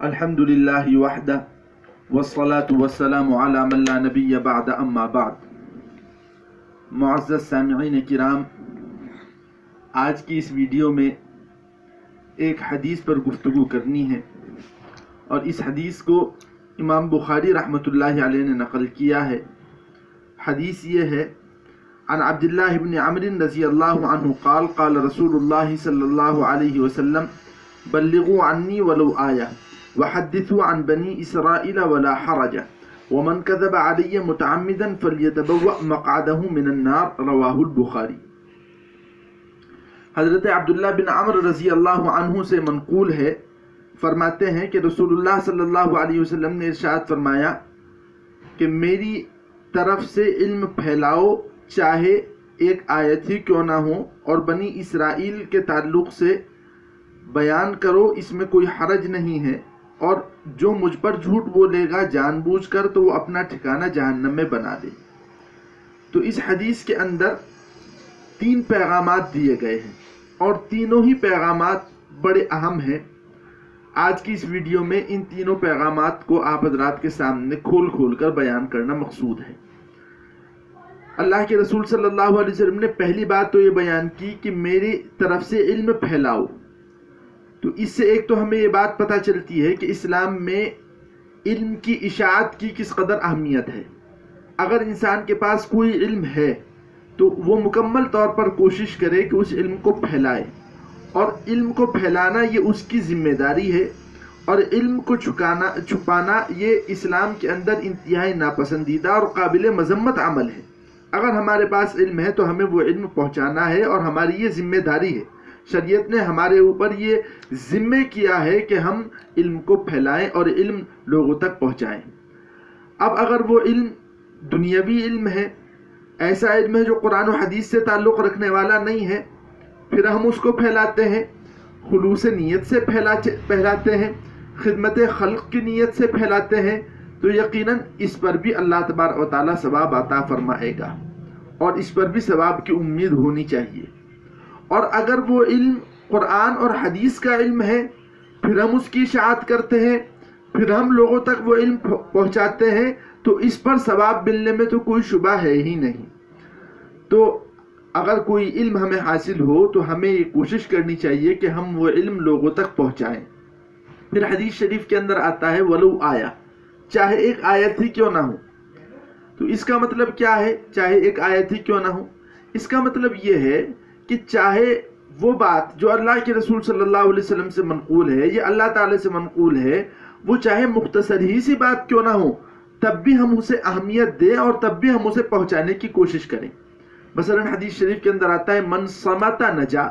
الحمدللہ وحدہ والصلاة والسلام علی من لا نبی بعد اما بعد۔ معزز سامعین کرام، آج کی اس ویڈیو میں ایک حدیث پر گفتگو کرنی ہے، اور اس حدیث کو امام بخاری رحمۃ اللہ علیہ نے نقل کیا ہے۔ حدیث یہ ہے: عن عبداللہ بن عمرو رضی اللہ عنہ قال قال رسول اللہ صلی اللہ علیہ وسلم بلغوا عنی ولو آیہ وحدثوا عن بنی اسرائیل ولا حرج ومن كذب علی متعمدا فلیتبوأ مقعدہ من النار، رواہ البخاری۔ حضرت عبداللہ بن عمرو رضی اللہ عنہ سے منقول ہے، فرماتے ہیں کہ رسول اللہ صلی اللہ علیہ وسلم نے ارشاد فرمایا کہ میری طرف سے علم پھیلاؤ، چاہے ایک آیت ہی کیوں نہ ہو، اور بنی اسرائیل کے تعلق سے بیان کرو، اس میں کوئی حرج نہیں ہے، اور جو مجھ پر جھوٹ بولے گا جان بوجھ کر تو وہ اپنا ٹھکانہ جہنم میں بنا دے۔ تو اس حدیث کے اندر 3 پیغامات دیے گئے ہیں، اور تینوں ہی پیغامات بڑے اہم ہیں۔ آج کی اس ویڈیو میں ان تینوں پیغامات کو آپ حضرات کے سامنے کھول کر بیان کرنا مقصود ہے۔ اللہ کے رسول صلی اللہ علیہ وسلم نے پہلی بات تو یہ بیان کی کہ میری طرف سے علم پھیلاؤ۔ تو اس سے ایک تو ہمیں یہ بات پتہ چلتی ہے کہ اسلام میں علم کی اشاعت کی کس قدر اہمیت ہے۔ اگر انسان کے پاس کوئی علم ہے تو وہ مکمل طور پر کوشش کرے کہ اس علم کو پھیلائے، اور علم کو پھیلانا یہ اس کی ذمہ داری ہے، اور علم کو چھپانا یہ اسلام کے اندر انتہائی ناپسندیدہ اور قابل مذمت عمل ہے۔ اگر ہمارے پاس علم ہے تو ہمیں وہ علم پہنچانا ہے، اور ہماری یہ ذمہ داری ہے۔ شریعت نے ہمارے اوپر یہ ذمہ کیا ہے کہ ہم علم کو پھیلائیں اور علم لوگوں تک پہنچائیں۔ اب اگر وہ علم دنیاوی علم ہے، ایسا علم ہے جو قرآن و حدیث سے تعلق رکھنے والا نہیں ہے، پھر ہم اس کو پھیلاتے ہیں، خلوص نیت سے پھیلاتے ہیں، خدمت خلق کی نیت سے پھیلاتے ہیں، تو یقیناً اس پر بھی اللہ تبارک و تعالیٰ ثواب عطا فرمائے گا، اور اس پر بھی ثواب کی امید ہونی چاہیے۔ اور اگر وہ علم قرآن اور حدیث کا علم ہے، پھر ہم اس کی اشاعت کرتے ہیں، پھر ہم لوگوں تک وہ علم پہنچاتے ہیں، تو اس پر ثواب ملنے میں تو کوئی شبہ ہے ہی نہیں۔ تو اگر کوئی علم ہمیں حاصل ہو تو ہمیں یہ کوشش کرنی چاہیے کہ ہم وہ علم لوگوں تک پہنچائیں۔ پھر حدیث شریف کے اندر آتا ہے ولو آیا، چاہے ایک آیت ہی کیوں نہ ہو۔ تو اس کا مطلب کیا ہے؟ چاہے ایک آیت ہی کیوں نہ ہو، اس کا مطلب یہ ہے کہ چاہے وہ بات جو اللہ کے رسول صلی اللہ علیہ وسلم سے منقول ہے، یہ اللہ تعالی سے منقول ہے، وہ چاہے مختصر ہی سی بات کیوں نہ ہو، تب بھی ہم اسے اہمیت دیں، اور تب بھی ہم اسے پہنچانے کی کوشش کریں۔ مثلا حدیث شریف کے اندر آتا ہے من صمت نجا،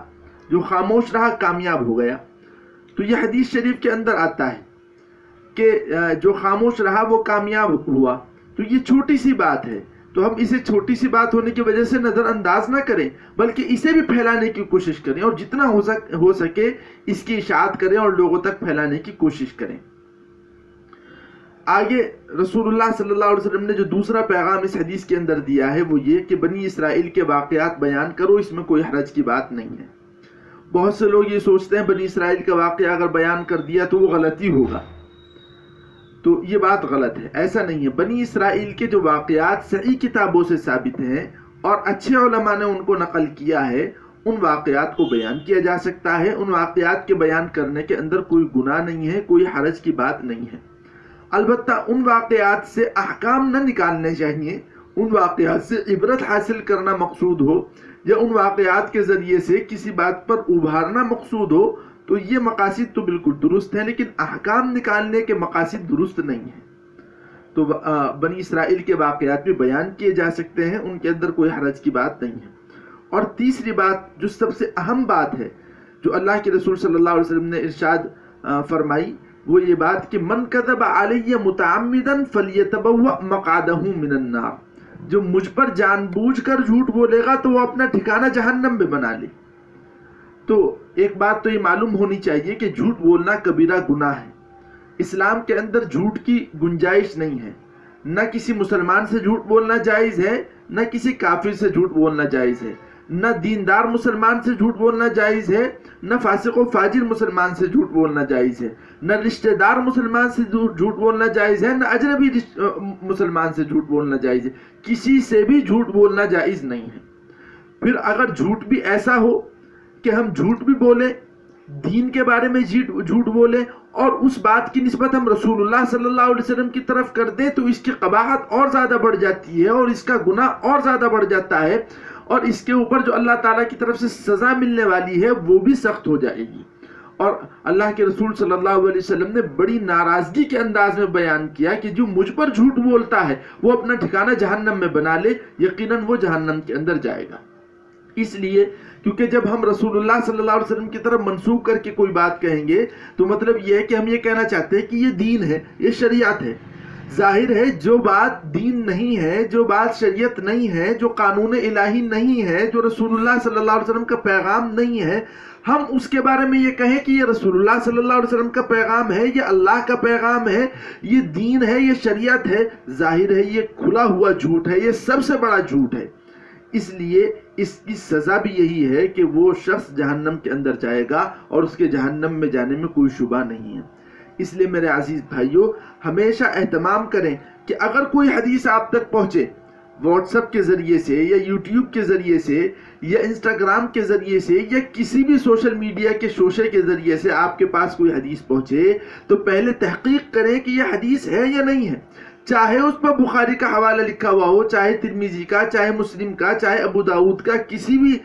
جو خاموش رہا کامیاب ہو گیا۔ تو یہ حدیث شریف کے اندر آتا ہے کہ جو خاموش رہا وہ کامیاب ہوا۔ تو یہ چھوٹی سی بات ہے، تو ہم اسے چھوٹی سی بات ہونے کی وجہ سے نظر انداز نہ کریں، بلکہ اسے بھی پھیلانے کی کوشش کریں، اور جتنا ہو سکے اس کی اشاعت کریں اور لوگوں تک پھیلانے کی کوشش کریں۔ آگے رسول اللہ صلی اللہ علیہ وسلم نے جو دوسرا پیغام اس حدیث کے اندر دیا ہے وہ یہ کہ بنی اسرائیل کے واقعات بیان کرو، اس میں کوئی حرج کی بات نہیں ہے۔ بہت سے لوگ یہ سوچتے ہیں بنی اسرائیل کا واقعہ اگر بیان کر دیا تو وہ غلطی ہوگا، تو یہ بات غلط ہے، ایسا نہیں ہے۔ بنی اسرائیل کے جو واقعات صحیح کتابوں سے ثابت ہیں اور اچھے علماء نے ان کو نقل کیا ہے، ان واقعات کو بیان کیا جا سکتا ہے۔ ان واقعات کے بیان کرنے کے اندر کوئی گناہ نہیں ہے، کوئی حرج کی بات نہیں ہے۔ البتہ ان واقعات سے احکام نہ نکالنے چاہیے، ان واقعات سے عبرت حاصل کرنا مقصود ہو، یا ان واقعات کے ذریعے سے کسی بات پر ابھارنا مقصود ہو، تو یہ مقاصد تو بالکل درست ہیں، لیکن احکام نکالنے کے مقاصد درست نہیں ہیں۔ تو بنی اسرائیل کے واقعات بھی بیان کیے جا سکتے ہیں، ان کے اندر کوئی حرج کی بات نہیں ہے۔ اور تیسری بات جو سب سے اہم بات ہے، جو اللہ کے رسول صلی اللہ علیہ وسلم نے ارشاد فرمائی، وہ یہ بات کہ من کذب علی متعمدا فلیتبوأ مقعدہ من النار، جو مجھ پر جان بوجھ کر جھوٹ بولے گا تو وہ اپنا ٹھکانہ جہنم میں بنا لے۔ تو ایک بات تو یہ معلوم ہونی چاہیے کہ جھوٹ بولنا کبیرہ گناہ ہے۔ اسلام کے اندر جھوٹ کی گنجائش نہیں ہے، نہ کسی مسلمان سے جھوٹ بولنا جائز ہے، نہ کسی کافر سے جھوٹ بولنا جائز ہے، نہ دیندار مسلمان سے جھوٹ بولنا جائز ہے، نہ فاسق و فاجر مسلمان سے جھوٹ بولنا جائز ہے، نہ رشتہ دار مسلمان سے جھوٹ بولنا جائز ہے، نہ اجنبی مسلمان سے جھوٹ بولنا جائز ہے، کسی سے بھی جھوٹ بولنا جائز نہیں ہے۔ پھر اگر جھوٹ بھی ایسا ہو کہ ہم جھوٹ بھی بولیں، دین کے بارے میں جھوٹ بولیں، اور اس بات کی نسبت ہم رسول اللہ صلی اللہ علیہ وسلم کی طرف کر دیں، تو اس کی قباحت اور زیادہ بڑھ جاتی ہے، اور اس کا گناہ اور زیادہ بڑھ جاتا ہے، اور اس کے اوپر جو اللہ تعالیٰ کی طرف سے سزا ملنے والی ہے وہ بھی سخت ہو جائے گی۔ اور اللہ کے رسول صلی اللہ علیہ وسلم نے بڑی ناراضگی کے انداز میں بیان کیا کہ جو مجھ پر جھوٹ بولتا ہے وہ اپنا ٹھکانہ جہنم میں بنا لے، یقیناً وہ جہنم کے اندر جائے گا۔ اس لیے کیونکہ جب ہم رسول اللہ صلی اللہ علیہ وسلم کی طرف منسوخ کر کے کوئی بات کہیں گے تو مطلب یہ ہے کہ ہم یہ کہنا چاہتے ہیں کہ یہ دین ہے، یہ شریعت ہے۔ ظاہر ہے جو بات دین نہیں ہے، جو بات شریعت نہیں ہے، جو قانون الہی نہیں ہے، جو رسول اللہ صلی اللہ علیہ وسلم کا پیغام نہیں ہے، ہم اس کے بارے میں یہ کہیں کہ یہ رسول اللہ صلی اللہ علیہ وسلم کا پیغام ہے، یہ اللہ کا پیغام ہے، یہ دین ہے، یہ شریعت ہے، ظاہر ہے یہ کھلا ہوا جھوٹ ہے، یہ سب سے بڑا جھوٹ ہے۔ اس لیے اس کی سزا بھی یہی ہے کہ وہ شخص جہنم کے اندر جائے گا، اور اس کے جہنم میں جانے میں کوئی شبہ نہیں ہے۔ اس لیے میرے عزیز بھائیوں، ہمیشہ اہتمام کریں کہ اگر کوئی حدیث آپ تک پہنچے، واٹس ایپ کے ذریعے سے یا یوٹیوب کے ذریعے سے یا انسٹاگرام کے ذریعے سے یا کسی بھی سوشل میڈیا کے شوشے کے ذریعے سے آپ کے پاس کوئی حدیث پہنچے، تو پہلے تحقیق کریں کہ یہ حدیث ہے یا نہیں ہے۔ چاہے اس پر بخاری کا حوالہ لکھا ہوا ہو، چاہے ترمذی کا، چاہے مسلم کا، چاہے ابو داؤد کا، کسی بھی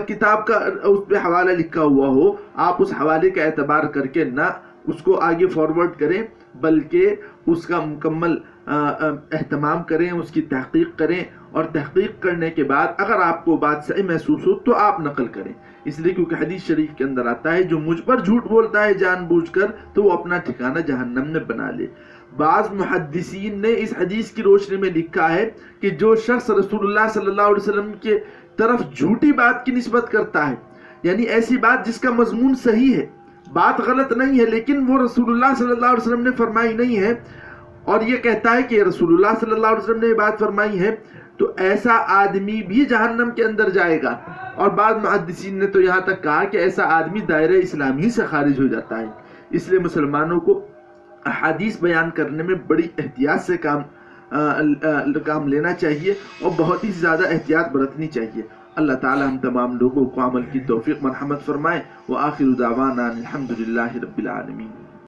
کتاب کا اس پہ حوالہ لکھا ہوا ہو، آپ اس حوالے کا اعتبار کر کے نہ اس کو آگے فارورڈ کریں، بلکہ اس کا مکمل اہتمام کریں، اس کی تحقیق کریں، اور تحقیق کرنے کے بعد اگر آپ کو بات صحیح محسوس ہو تو آپ نقل کریں۔ اس لیے کیونکہ حدیث شریف کے اندر آتا ہے جو مجھ پر جھوٹ بولتا ہے جان بوجھ کر تو وہ اپنا ٹھکانہ جہنم میں بنا لے۔ بعض محدثین نے اس حدیث کی روشنی میں لکھا ہے کہ جو شخص رسول اللہ صلی اللہ علیہ وسلم کے طرف جھوٹی بات کی نسبت کرتا ہے، یعنی ایسی بات جس کا مضمون صحیح ہے، بات غلط نہیں ہے لیکن وہ رسول اللہ صلی اللہ علیہ وسلم نے فرمائی نہیں ہے، اور یہ کہتا ہے کہ رسول اللہ صلی اللہ علیہ وسلم نے یہ بات فرمائی ہے، تو ایسا آدمی بھی جہنم کے اندر جائے گا۔ اور بعض محدثین نے تو یہاں تک کہا کہ ایسا آدمی دائرہ اسلام ہی سے خارج ہو جاتا ہے۔ اس لیے مسلمانوں کو احادیث بیان کرنے میں بڑی احتیاط سے کام لینا چاہیے، اور بہت ہی زیادہ احتیاط برتنی چاہیے۔ اللہ تعالی ہم تمام لوگوں کو عمل کی توفیق مرحمت فرمائے۔ وآخر دعوانا الحمدللہ رب العالمین۔